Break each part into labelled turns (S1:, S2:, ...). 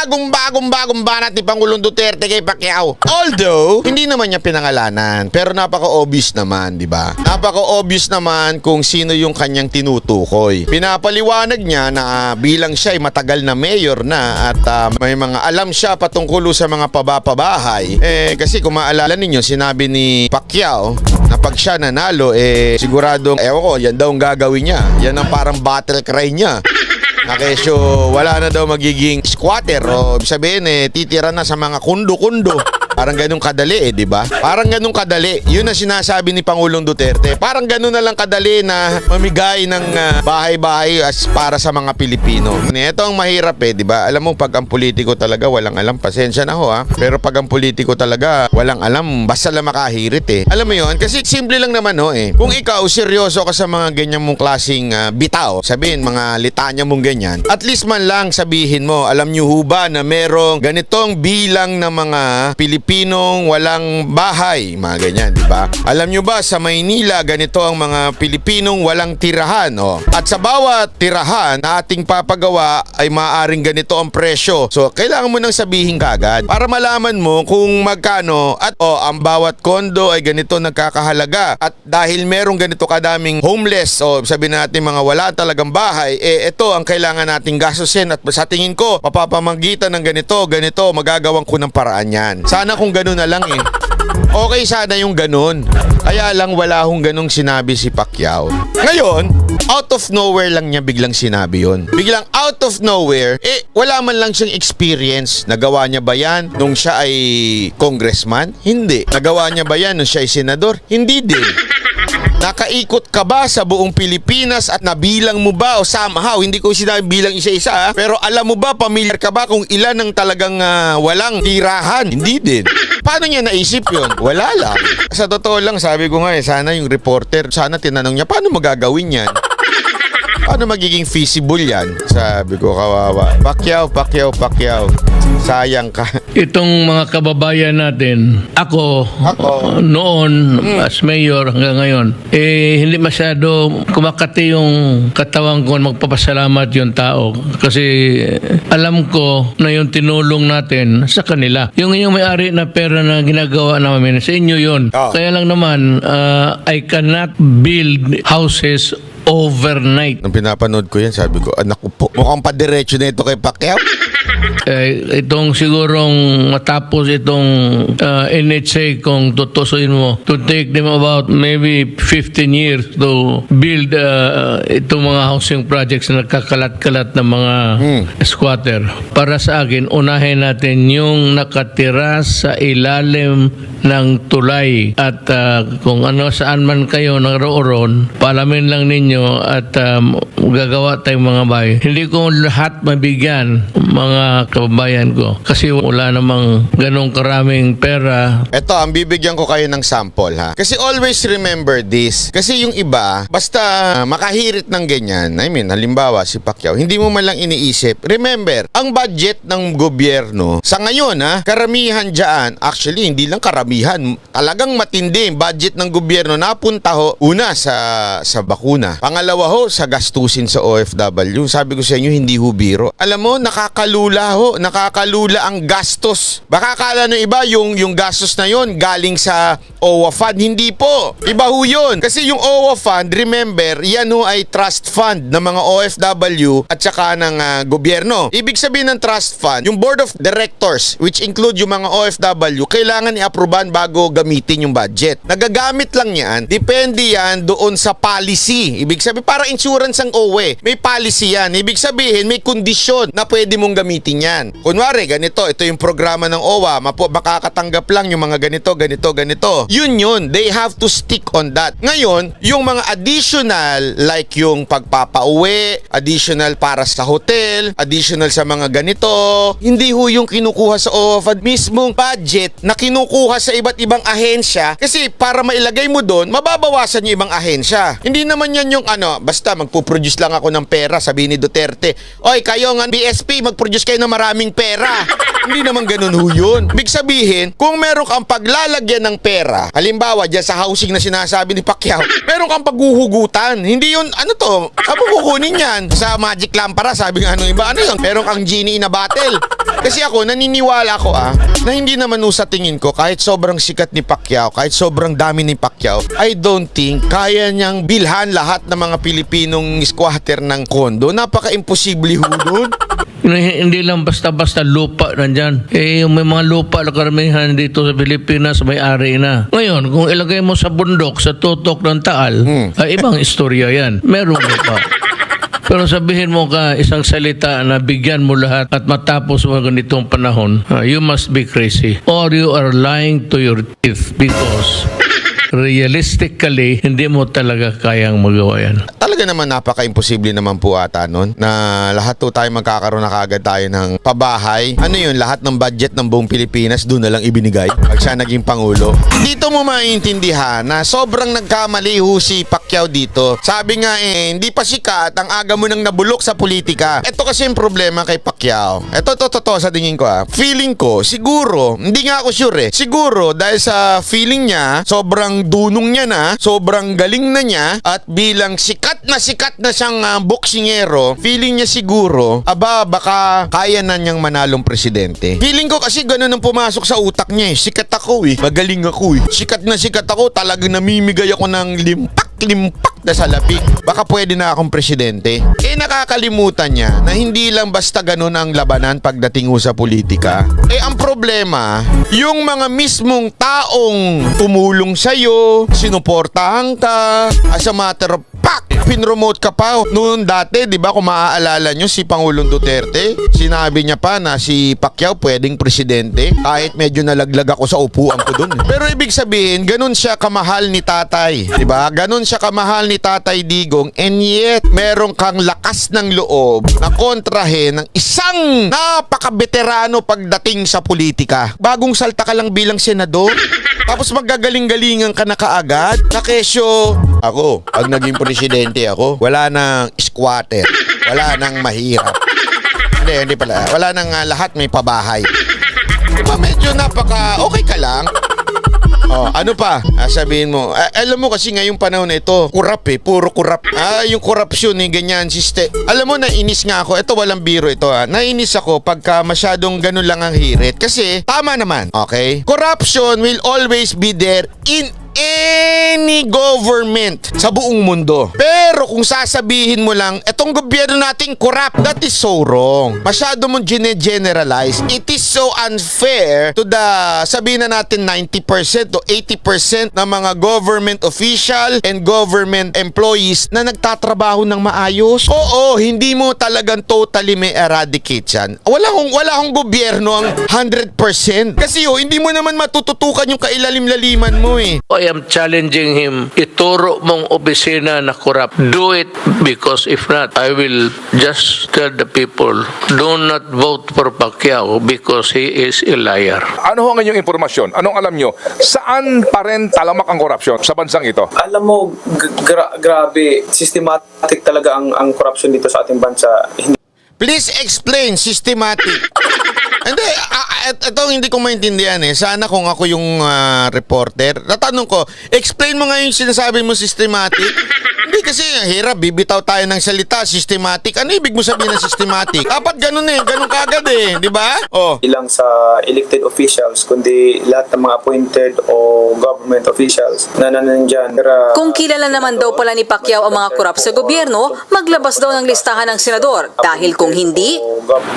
S1: bagong banat ni Pangulong Duterte kay Pacquiao. Although, hindi naman niya pinangalanan, pero napaka-obvious naman, di ba? Napaka-obvious naman kung sino yung kanyang tinutukoy. Pinapaliwanag niya na bilang siya ay matagal na mayor na at may mga alam siya patungkol sa mga pabahay. Kasi kung maalala ninyo, sinabi ni Pacquiao na pag siya nanalo, siguradong, ewan ko, yan daw ang gagawin niya. Yan ang parang battle cry niya. Na kesyo, wala na daw magiging squatter o sabihin titira na sa mga kundo-kundo. Parang ganun kadali di ba? Parang ganun kadali. Yun ang sinasabi ni Pangulong Duterte. Parang ganun na lang kadali na mamigay ng bahay-bahay as para sa mga Pilipino. Ito ang mahirap di ba? Alam mo, pag ang politiko talaga walang alam, pasensya na ho Pero pag ang politiko talaga walang alam, basta lang makahirit Alam mo yun? Kasi simple lang naman Kung ikaw seryoso ka sa mga ganyan mong klaseng bitaw, sabihin mga litanya mong ganyan, at least man lang sabihin mo, alam nyo ho ba na merong ganitong bilang ng mga Pilipinong walang bahay, mga ganyan, di ba? Alam nyo ba sa Maynila ganito ang mga Pilipinong walang tirahan, At sa bawat tirahan na ating papagawa ay maaaring ganito ang presyo. So, kailangan mo nang sabihin kagad para malaman mo kung magkano at ang bawat kondo ay ganito nagkakahalaga. At dahil merong ganito kadaming homeless sabihin natin mga wala talagang bahay, ito ang kailangan nating gastusin at sa tingin ko, mapapamagitan ng ganito, magagawan ko ng paraan yan. Sana kung ganun na lang Okay sana yung ganun. Kaya lang wala hong ganung sinabi si Pacquiao. Ngayon, out of nowhere lang niya biglang sinabi yon. Biglang out of nowhere, wala man lang siyang experience. Nagawa niya ba yan nung siya ay congressman? Hindi. Nagawa niya ba yan nung siya ay senador? Hindi din. Nakaikot ka ba sa buong Pilipinas at nabilang mo ba o somehow, hindi ko sinabi bilang isa-isa pero alam mo ba, familiar ka ba kung ilan ang talagang walang tirahan? Hindi din. Paano niya naisip yun? Wala lang. Sa totoo lang, sabi ko nga sana yung reporter, sana tinanong niya, paano magagawin yan? Paano magiging feasible yan? Sabi ko, kawawa. Pacquiao. Sayang ka.
S2: Itong mga kababayan natin, ako noon as mayor hanggang ngayon, hindi masyado kumakati yung katawan ko magpapasalamat yung tao. Kasi alam ko na yung tinulong natin sa kanila. Yung may-ari na pera na ginagawa namin, sa inyo yun. Kaya lang naman, I cannot build houses overnight.
S1: Nung pinapanood ko yan, sabi ko, anak ko po, mukhang padiretso na ito kay Pacquiao.
S2: Itong sigurong matapos itong NHA, kung tutusuin mo, to take them about maybe 15 years to build itong mga housing projects na nagkakalat-kalat ng mga squatter. Para sa akin, unahin natin yung nakatira sa ilalim ng tulay at kung saan man kayo naroon, palamin lang ninyo at gagawa tayong mga bahay. Hindi ko lahat mabigyan mga kababayan ko kasi wala namang ganong karaming pera.
S1: Ito, ang bibigyan ko kayo ng sample Kasi always remember this. Kasi yung iba, basta makahirit ng ganyan, I mean, halimbawa si Pacquiao, hindi mo man lang iniisip. Remember, ang budget ng gobyerno sa ngayon karamihan dyan, actually hindi lang karamihan, talagang matindi yung budget ng gobyerno napunta una sa bakuna. Pangalawa sa gastusin sa OFW. Sabi ko sa inyo, hindi biro. Alam mo, nakakalula ang gastos. Baka akala ng iba yung gastos na yon galing sa OWA fund. Hindi po. Iba yun. Kasi yung OWA fund, remember, yan ay trust fund ng mga OFW at saka ng gobyerno. Ibig sabihin ng trust fund, yung board of directors, which include yung mga OFW, kailangan i-aproban bago gamitin yung budget. Nagagamit lang yan, depende yan doon sa policy. Ibig sabihin, parang insurance ang OWA. May policy yan. Ibig sabihin, may kondisyon na pwede mong gamitin yan. Kunwari, ito yung programa ng OWA, makakatanggap lang yung mga ganito. Yun. They have to stick on that. Ngayon, yung mga additional, like yung pagpapauwi, additional para sa hotel, additional sa mga ganito, hindi yung kinukuha sa OWA fund, mismong budget na kinukuha sa iba't ibang ahensya kasi para mailagay mo doon, mababawasan yung ibang ahensya. Hindi naman yan yung basta magpuproduce lang ako ng pera, sabi ni Duterte. Oy, kayo nga BSP, mag-produce kayo ng marami maraming pera. Hindi naman ganun ho yun. Ibig sabihin, kung meron kang paglalagyan ng pera, halimbawa dyan sa housing na sinasabi ni Pacquiao, meron kang paghuhugutan. Hindi yun, ano to? Saan mo kukunin yan? Sa magic lampara, sabi nga nung iba, ano yun? Meron kang genie in a bottle. Kasi ako, naniniwala ko na hindi naman ho sa tingin ko, kahit sobrang sikat ni Pacquiao, kahit sobrang dami ni Pacquiao, I don't think kaya niyang bilhan lahat ng mga Pilipinong squatter ng kondo. Napaka-imposible ho doon.
S2: Hindi lang basta-basta lupa nandyan. Yung may mga lupa na karamihan dito sa Pilipinas, may-ari na. Ngayon, kung ilagay mo sa bundok, sa tutok ng Taal, ay ibang istorya yan. Merong lupa. Pero sabihin mo ka isang salita na bigyan mo lahat at matapos mo ganitong panahon, you must be crazy. Or you are lying to your teeth because realistically, hindi mo talaga kayang magawa yan.
S1: Talaga naman napaka-imposible naman po ata nun na lahat po tayo magkakaroon na kagad tayo ng pabahay. Ano yun, lahat ng budget ng buong Pilipinas doon na lang ibinigay pag siya naging Pangulo. Dito mo maintindihan na sobrang nagkamali ho si Pacquiao dito. Sabi nga hindi pa sikat, ang aga mo nang nabulok sa politika. Ito kasi yung problema kay Pacquiao. Ito, totoo sa tingin ko Feeling ko, siguro, hindi nga ako sure siguro dahil sa feeling niya, sobrang dunong niya na, sobrang galing na niya, at bilang sikat na siyang boksingero, feeling niya siguro, baka kaya na niyang manalong presidente. Feeling ko kasi ganun ang pumasok sa utak niya sikat ako magaling ako sikat ako, talagang namimigay ako ng limpak na salapik. Baka pwede na akong presidente. Nakakalimutan niya na hindi lang basta ganun ang labanan pagdating sa politika. Ang problema, yung mga mismong taong tumulong sa'yo, sinuportahan ka, as a matter of fact, pinromote ka pa. Noon dati, di ba, kung maaalala nyo, si Pangulong Duterte, sinabi niya pa na si Pacquiao pwedeng presidente kahit medyo nalaglag ako sa upuan ko dun. Pero ibig sabihin, ganun siya kamahal ni tatay. Di ba? Ganun siya kamahal ni Tatay Digong, and yet, meron kang lakas ng loob na kontrahin ng isang napaka-veterano pagdating sa politika. Bagong salta ka lang bilang senador, tapos magagaling-galingan ka na kaagad, na kesyo, ako, pag naging presidente ako, wala nang squatter, wala nang mahirap. Hindi pala. Wala nang lahat may pabahay. Medyo okay ka lang. Ano pa? Sabihin mo, alam mo kasi ngayong panahon na ito, puro kurap. Yung korupsyon ganyan, alam mo, nainis nga ako. Ito, walang biro ito. Nainis ako pagka masyadong ganun lang ang hirit. Kasi, tama naman, okay? Corruption will always be there in any government sa buong mundo. Pero kung sasabihin mo lang, etong gobyerno natin corrupt, that is so wrong. Masyado mong generalize. It is so unfair to the, sabihin na natin 90% to 80% ng mga government official and government employees na nagtatrabaho ng maayos. Oo, hindi mo talagang totally may eradicate yan. Wala akong gobyerno ang 100%. Kasi hindi mo naman matututukan yung kailalim-laliman mo
S2: I am challenging him. Ituro mong opisina na corrupt. Do it, because if not, I will just tell the people, do not vote for Pacquiao because he is a liar.
S3: Ano ang inyong impormasyon? Anong alam nyo? Saan pa rin talamak ang korupsyon sa bansang ito?
S4: Alam mo, grabe, systematic talaga ang corruption dito sa ating bansa.
S1: Please explain, systematic. Hindi, ito hindi ko maintindihan Sana kung ako yung reporter, tatanong ko, explain mo nga yung sinasabi mo systematic. Hindi kasi hirap, bibitaw tayo ng salita, systematic. Ano ibig mo sabihin ng systematic? Dapat ganun ganun kagad di ba?
S4: Ilang sa elected officials, kundi lahat ng mga appointed o government officials na nanandyan.
S5: Kung kilala naman daw pala ni Pacquiao ang mga korap sa gobyerno, maglabas daw ng listahan ng senador. Dahil kung hindi,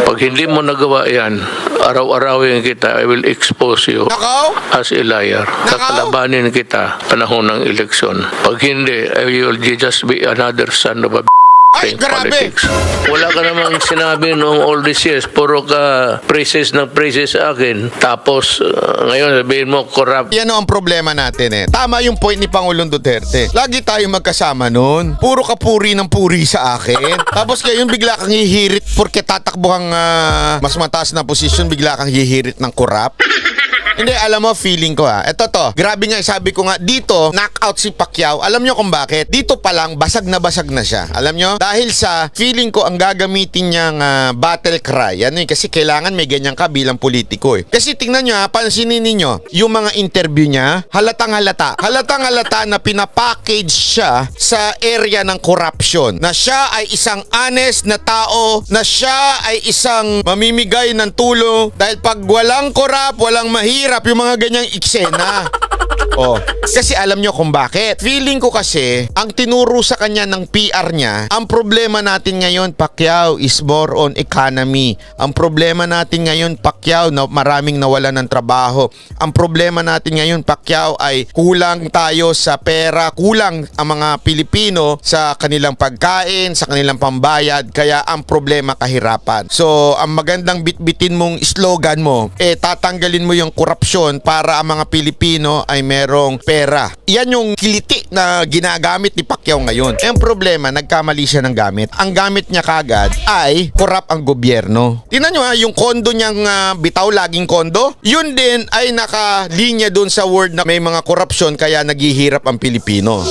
S2: Pag hindi mo nagawa yan, araw-arawin kita, I will expose you
S1: Nakaw?
S2: as a liar. Kakalabanin kita panahon ng eleksyon. Pag hindi, I will just be another son of a
S1: Ay, grabe!
S2: politics. Wala ka namang sinabi noong all these years. Puro ka praises ng praises sa akin. Tapos, ngayon sabihin mo, corrupt.
S1: Yan ang problema natin Tama yung point ni Pangulong Duterte. Lagi tayo magkasama nun. Puro ka puri ng puri sa akin. Tapos ngayon bigla kang hihirit porque tatakbo kang mas mataas na posisyon, bigla kang hihirit ng corrupt. Hindi, alam mo, feeling ko Ito to, grabe nga, sabi ko nga, dito, knockout si Pacquiao. Alam nyo kung bakit? Dito pa lang, basag na siya. Alam nyo? Dahil sa feeling ko, ang gagamitin niyang battle cry. Ano kasi kailangan may ganyan ka bilang politiko Kasi tingnan nyo pansinin ninyo, yung mga interview niya, halatang halata na pinapackage siya sa area ng corruption. Na siya ay isang honest na tao, na siya ay isang mamimigay ng tulong dahil pag walang korap, walang mahirap, yung mga ganyang eksena. Kasi alam nyo kung bakit. Feeling ko kasi, ang tinuro sa kanya ng PR niya, ang problema natin ngayon, Pacquiao, is more on economy. Ang problema natin ngayon, Pacquiao, na maraming nawalan ng trabaho. Ang problema natin ngayon, Pacquiao, ay kulang tayo sa pera, kulang ang mga Pilipino sa kanilang pagkain, sa kanilang pambayad, kaya ang problema kahirapan. So, ang magandang bitbitin mong slogan mo, tatanggalin mo yung korupsyon para ang mga Pilipino ay merong pera. Yan yung kiliti na ginagamit ni Pacquiao ngayon. Ang problema, nagkamali siya ng gamit. Ang gamit niya kagad ay korap ang gobyerno. Tingnan nyo yung kondo niyang bitaw, laging kondo, yun din ay nakalinya dun sa word na may mga korupsyon kaya naghihirap ang Pilipino.